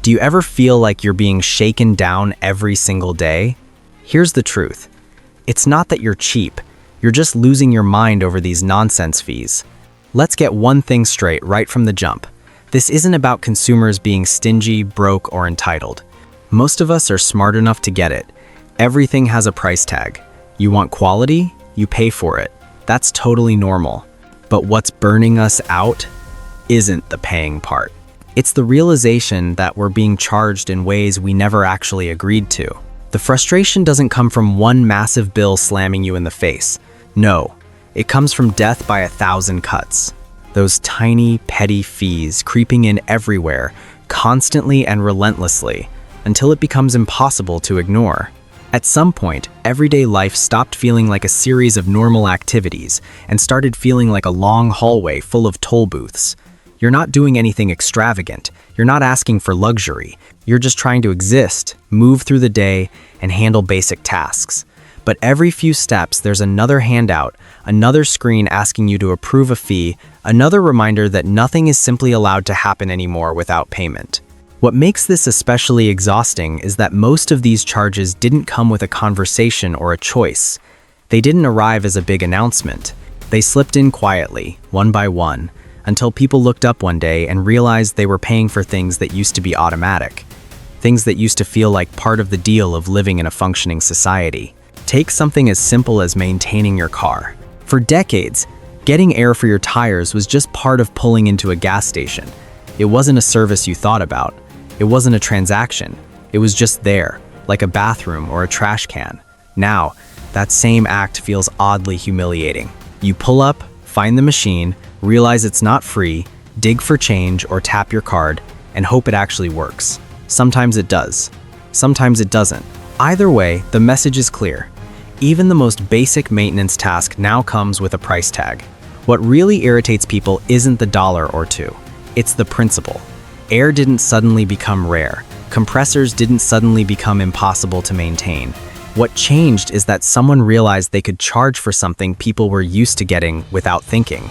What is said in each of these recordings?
Do you ever feel like you're being shaken down every single day? Here's the truth. It's not that you're cheap. You're just losing your mind over these nonsense fees. Let's get one thing straight right from the jump. This isn't about consumers being stingy, broke, or entitled. Most of us are smart enough to get it. Everything has a price tag. You want quality? You pay for it. That's totally normal. But what's burning us out isn't the paying part. It's the realization that we're being charged in ways we never actually agreed to. The frustration doesn't come from one massive bill slamming you in the face. No, it comes from death by 1,000 cuts. Those tiny, petty fees creeping in everywhere, constantly and relentlessly, until it becomes impossible to ignore. At some point, everyday life stopped feeling like a series of normal activities and started feeling like a long hallway full of toll booths. You're not doing anything extravagant. You're not asking for luxury. You're just trying to exist, move through the day, and handle basic tasks. But every few steps, there's another handout, another screen asking you to approve a fee, another reminder that nothing is simply allowed to happen anymore without payment. What makes this especially exhausting is that most of these charges didn't come with a conversation or a choice. They didn't arrive as a big announcement. They slipped in quietly, one by one, until people looked up one day and realized they were paying for things that used to be automatic, things that used to feel like part of the deal of living in a functioning society. Take something as simple as maintaining your car. For decades, getting air for your tires was just part of pulling into a gas station. It wasn't a service you thought about. It wasn't a transaction. It was just there, like a bathroom or a trash can. Now, that same act feels oddly humiliating. You pull up, find the machine, realize it's not free, dig for change or tap your card, and hope it actually works. Sometimes it does. Sometimes it doesn't. Either way, the message is clear. Even the most basic maintenance task now comes with a price tag. What really irritates people isn't the dollar or two. It's the principle. Air didn't suddenly become rare. Compressors didn't suddenly become impossible to maintain. What changed is that someone realized they could charge for something people were used to getting without thinking.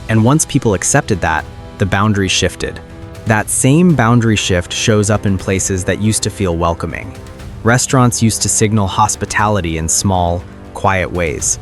And once people accepted that, the boundary shifted. That same boundary shift shows up in places that used to feel welcoming. Restaurants used to signal hospitality in small, quiet ways.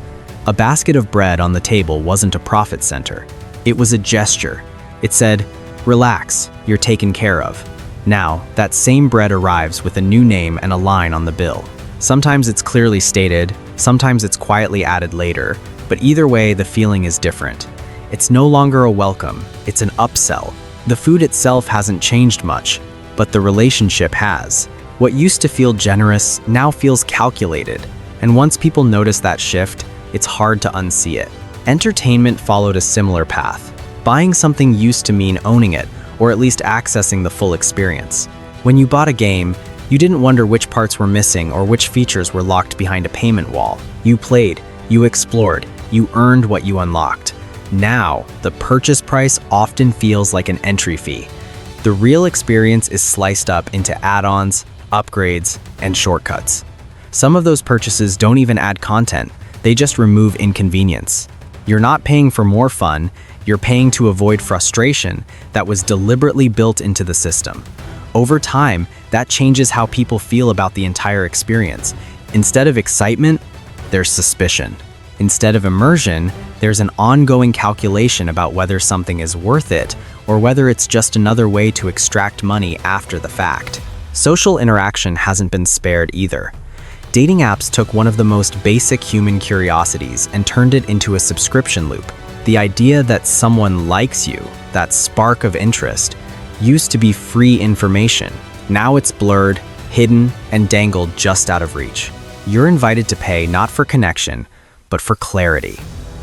A basket of bread on the table wasn't a profit center. It was a gesture. It said, "Relax, you're taken care of." Now, that same bread arrives with a new name and a line on the bill. Sometimes it's clearly stated, sometimes it's quietly added later, but either way, the feeling is different. It's no longer a welcome, it's an upsell. The food itself hasn't changed much, but the relationship has. What used to feel generous now feels calculated, and once people notice that shift, it's hard to unsee it. Entertainment followed a similar path. Buying something used to mean owning it, or at least accessing the full experience. When you bought a game, you didn't wonder which parts were missing or which features were locked behind a payment wall. You played, you explored, you earned what you unlocked. Now, the purchase price often feels like an entry fee. The real experience is sliced up into add-ons, upgrades, and shortcuts. Some of those purchases don't even add content, they just remove inconvenience. You're not paying for more fun, you're paying to avoid frustration that was deliberately built into the system. Over time, that changes how people feel about the entire experience. Instead of excitement, there's suspicion. Instead of immersion, there's an ongoing calculation about whether something is worth it or whether it's just another way to extract money after the fact. Social interaction hasn't been spared either. Dating apps took one of the most basic human curiosities and turned it into a subscription loop. The idea that someone likes you, that spark of interest, used to be free information. Now it's blurred, hidden, and dangled just out of reach. You're invited to pay not for connection, but for clarity.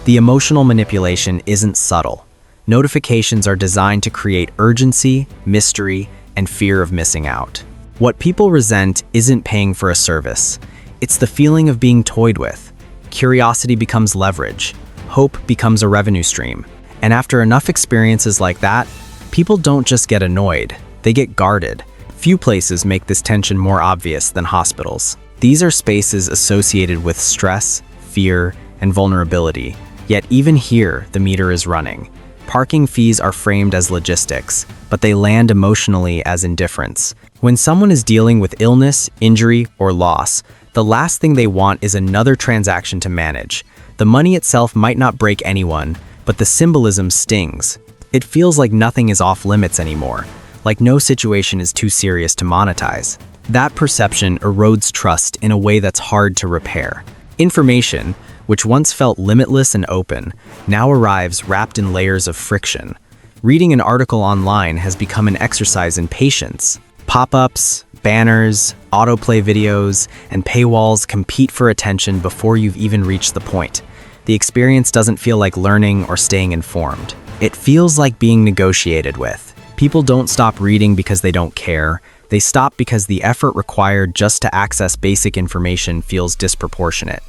The emotional manipulation isn't subtle. Notifications are designed to create urgency, mystery, and fear of missing out. What people resent isn't paying for a service. It's the feeling of being toyed with. Curiosity becomes leverage. Hope becomes a revenue stream. And after enough experiences like that, people don't just get annoyed, they get guarded. Few places make this tension more obvious than hospitals. These are spaces associated with stress, fear, and vulnerability. Yet even here, the meter is running. Parking fees are framed as logistics, but they land emotionally as indifference. When someone is dealing with illness, injury, or loss, the last thing they want is another transaction to manage. The money itself might not break anyone, but the symbolism stings. It feels like nothing is off limits anymore, like no situation is too serious to monetize. That perception erodes trust in a way that's hard to repair. Information, which once felt limitless and open, now arrives wrapped in layers of friction. Reading an article online has become an exercise in patience. Pop-ups, banners, autoplay videos, and paywalls compete for attention before you've even reached the point. The experience doesn't feel like learning or staying informed. It feels like being negotiated with. People don't stop reading because they don't care. They stop because the effort required just to access basic information feels disproportionate.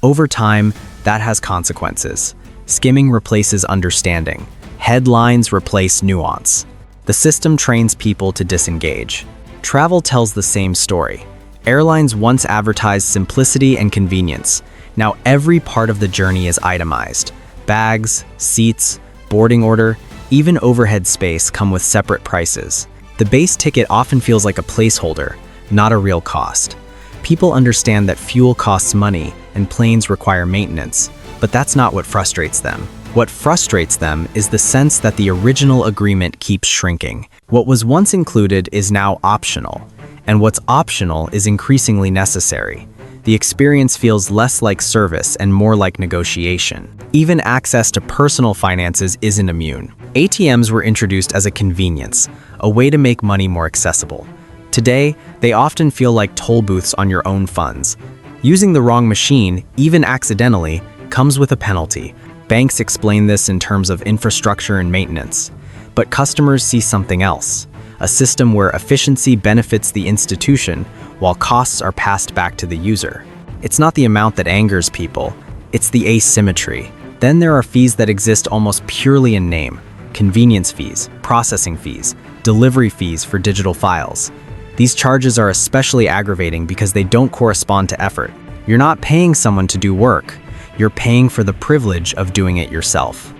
Over time, that has consequences. Skimming replaces understanding. Headlines replace nuance. The system trains people to disengage. Travel tells the same story. Airlines once advertised simplicity and convenience. Now every part of the journey is itemized. Bags, seats, boarding order, even overhead space come with separate prices. The base ticket often feels like a placeholder, not a real cost. People understand that fuel costs money and planes require maintenance, but that's not what frustrates them. What frustrates them is the sense that the original agreement keeps shrinking. What was once included is now optional, and what's optional is increasingly necessary. The experience feels less like service and more like negotiation. Even access to personal finances isn't immune. ATMs were introduced as a convenience, a way to make money more accessible. Today, they often feel like toll booths on your own funds. Using the wrong machine, even accidentally, comes with a penalty. Banks explain this in terms of infrastructure and maintenance. But customers see something else, a system where efficiency benefits the institution while costs are passed back to the user. It's not the amount that angers people, it's the asymmetry. Then there are fees that exist almost purely in name: convenience fees, processing fees, delivery fees for digital files. These charges are especially aggravating because they don't correspond to effort. You're not paying someone to do work, you're paying for the privilege of doing it yourself.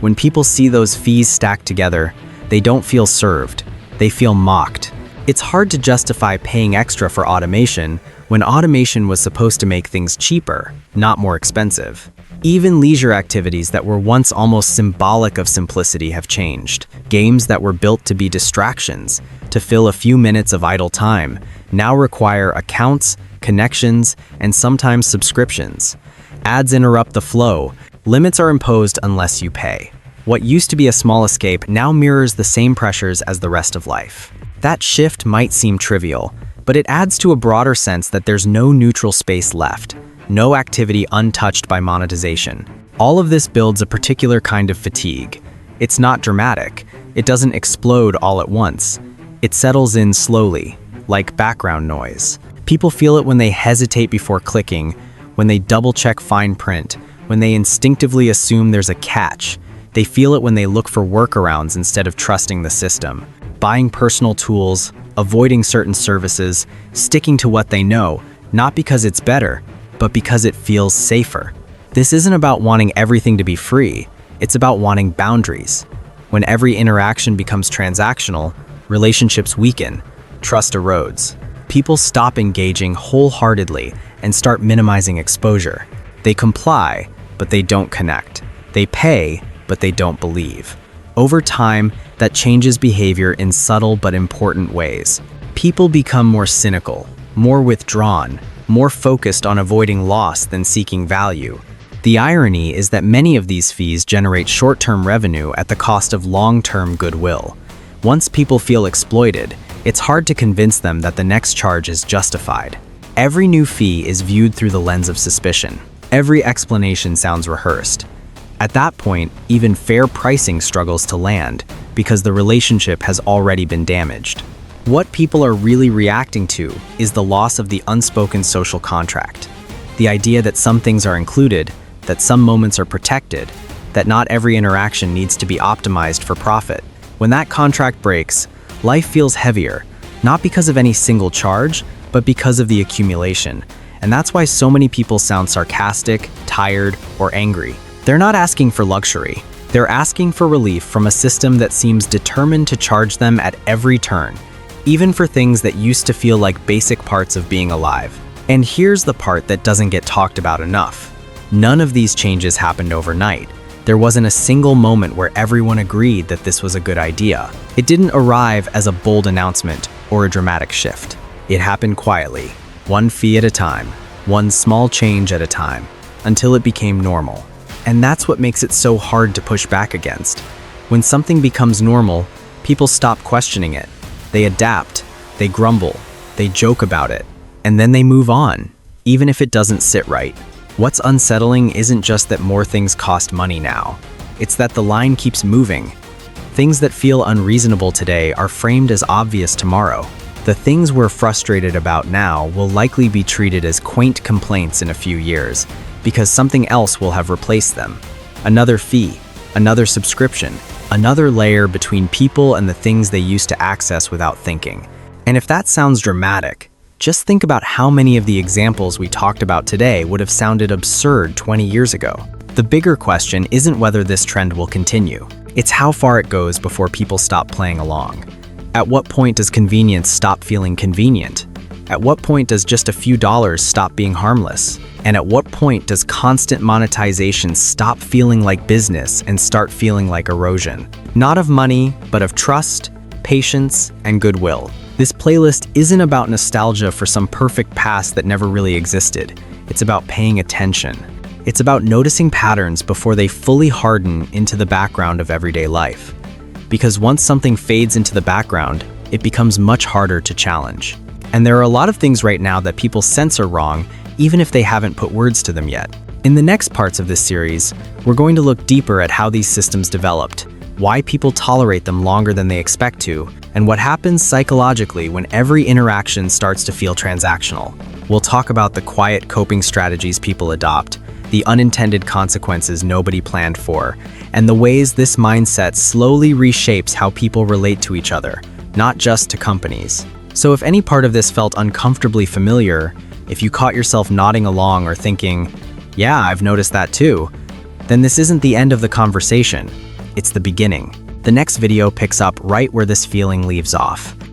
When people see those fees stacked together, they don't feel served, they feel mocked. It's hard to justify paying extra for automation when automation was supposed to make things cheaper, not more expensive. Even leisure activities that were once almost symbolic of simplicity have changed. Games that were built to be distractions, to fill a few minutes of idle time, now require accounts, connections, and sometimes subscriptions. Ads interrupt the flow. Limits are imposed unless you pay. What used to be a small escape now mirrors the same pressures as the rest of life. That shift might seem trivial, but it adds to a broader sense that there's no neutral space left, no activity untouched by monetization. All of this builds a particular kind of fatigue. It's not dramatic. It doesn't explode all at once. It settles in slowly, like background noise. People feel it when they hesitate before clicking, when they double-check fine print, when they instinctively assume there's a catch. They feel it when they look for workarounds instead of trusting the system. Buying personal tools, avoiding certain services, sticking to what they know, not because it's better, but because it feels safer. This isn't about wanting everything to be free, it's about wanting boundaries. When every interaction becomes transactional, relationships weaken, trust erodes. People stop engaging wholeheartedly and start minimizing exposure. They comply, but they don't connect. They pay, but they don't believe. Over time, that changes behavior in subtle but important ways. People become more cynical, more withdrawn, more focused on avoiding loss than seeking value. The irony is that many of these fees generate short-term revenue at the cost of long-term goodwill. Once people feel exploited, it's hard to convince them that the next charge is justified. Every new fee is viewed through the lens of suspicion. Every explanation sounds rehearsed. At that point, even fair pricing struggles to land because the relationship has already been damaged. What people are really reacting to is the loss of the unspoken social contract. The idea that some things are included, that some moments are protected, that not every interaction needs to be optimized for profit. When that contract breaks, life feels heavier, not because of any single charge, but because of the accumulation. And that's why so many people sound sarcastic, tired, or angry. They're not asking for luxury. They're asking for relief from a system that seems determined to charge them at every turn, even for things that used to feel like basic parts of being alive. And here's the part that doesn't get talked about enough. None of these changes happened overnight. There wasn't a single moment where everyone agreed that this was a good idea. It didn't arrive as a bold announcement or a dramatic shift. It happened quietly, one fee at a time, one small change at a time, until it became normal. And that's what makes it so hard to push back against. When something becomes normal, people stop questioning it. They adapt, they grumble, they joke about it, and then they move on, even if it doesn't sit right. What's unsettling isn't just that more things cost money now. It's that the line keeps moving. Things that feel unreasonable today are framed as obvious tomorrow. The things we're frustrated about now will likely be treated as quaint complaints in a few years, because something else will have replaced them. Another fee, another subscription, another layer between people and the things they used to access without thinking. And if that sounds dramatic, just think about how many of the examples we talked about today would have sounded absurd 20 years ago. The bigger question isn't whether this trend will continue. It's how far it goes before people stop playing along. At what point does convenience stop feeling convenient? At what point does just a few dollars stop being harmless? And at what point does constant monetization stop feeling like business and start feeling like erosion? Not of money, but of trust, patience, and goodwill. This playlist isn't about nostalgia for some perfect past that never really existed. It's about paying attention. It's about noticing patterns before they fully harden into the background of everyday life. Because once something fades into the background, it becomes much harder to challenge. And there are a lot of things right now that people sense are wrong, even if they haven't put words to them yet. In the next parts of this series, we're going to look deeper at how these systems developed, why people tolerate them longer than they expect to, and what happens psychologically when every interaction starts to feel transactional. We'll talk about the quiet coping strategies people adopt, the unintended consequences nobody planned for, and the ways this mindset slowly reshapes how people relate to each other, not just to companies. So if any part of this felt uncomfortably familiar, if you caught yourself nodding along or thinking, "Yeah, I've noticed that too," then this isn't the end of the conversation. It's the beginning. The next video picks up right where this feeling leaves off.